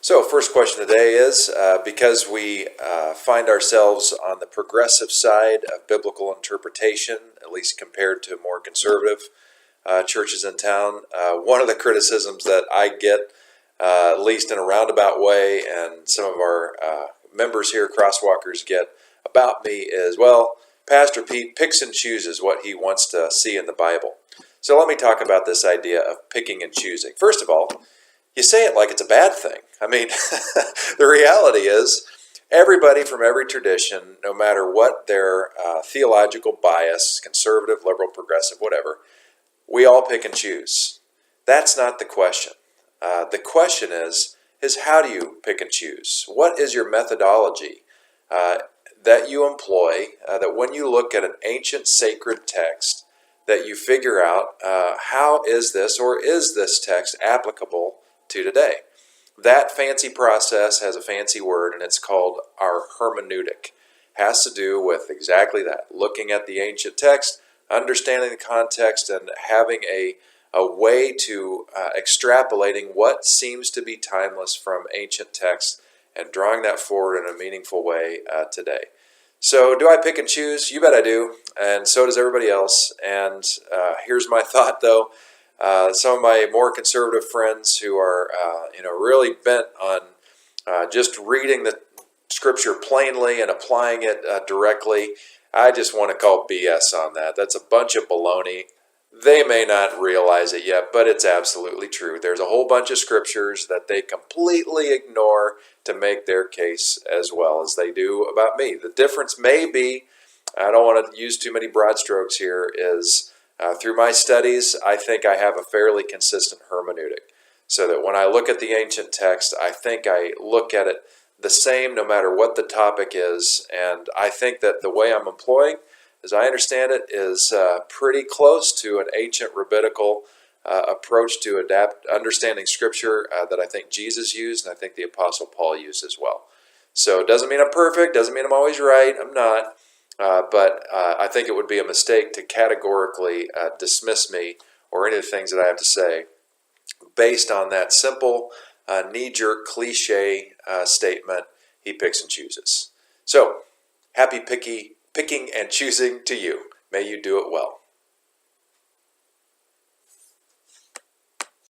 So, first question today is because we find ourselves on the progressive side of biblical interpretation, at least compared to more conservative churches in town, one of the criticisms that I get, at least in a roundabout way, and some of our members here, Crosswalkers, get about me is, well, Pastor Pete picks and chooses what he wants to see in the Bible. So let me talk about this idea of picking and choosing. First of all, you say it like it's a bad thing. I mean, the reality is everybody from every tradition, no matter what their theological bias, conservative, liberal, progressive, whatever, we all pick and choose. That's not the question. The question is how do you pick and choose? What is your methodology that you employ, that when you look at an ancient sacred text, that you figure out how is this text applicable to today? That fancy process has a fancy word, and it's called our hermeneutic. Has to do with exactly that, looking at the ancient text, understanding the context, and having a way to extrapolating what seems to be timeless from ancient texts and drawing that forward in a meaningful way today. So do I pick and choose? You bet I do, and so does everybody else. And here's my thought, though. Some of my more conservative friends who are really bent on just reading the Scripture plainly and applying it directly, I just want to call BS on that. That's a bunch of baloney. They may not realize it yet, but it's absolutely true. There's a whole bunch of scriptures that they completely ignore to make their case as well as they do about me. The difference may be, I don't want to use too many broad strokes here, is through my studies, I think I have a fairly consistent hermeneutic. So that when I look at the ancient text, I think I look at it the same no matter what the topic is. And I think that the way I'm employing, as I understand it, is pretty close to an ancient rabbinical approach to understanding Scripture that I think Jesus used and I think the Apostle Paul used as well. So it doesn't mean I'm perfect, doesn't mean I'm always right, I'm not. But I think it would be a mistake to categorically dismiss me or any of the things that I have to say based on that simple, knee-jerk, cliche statement, he picks and chooses. So, happy picking and choosing to you. May you do it well.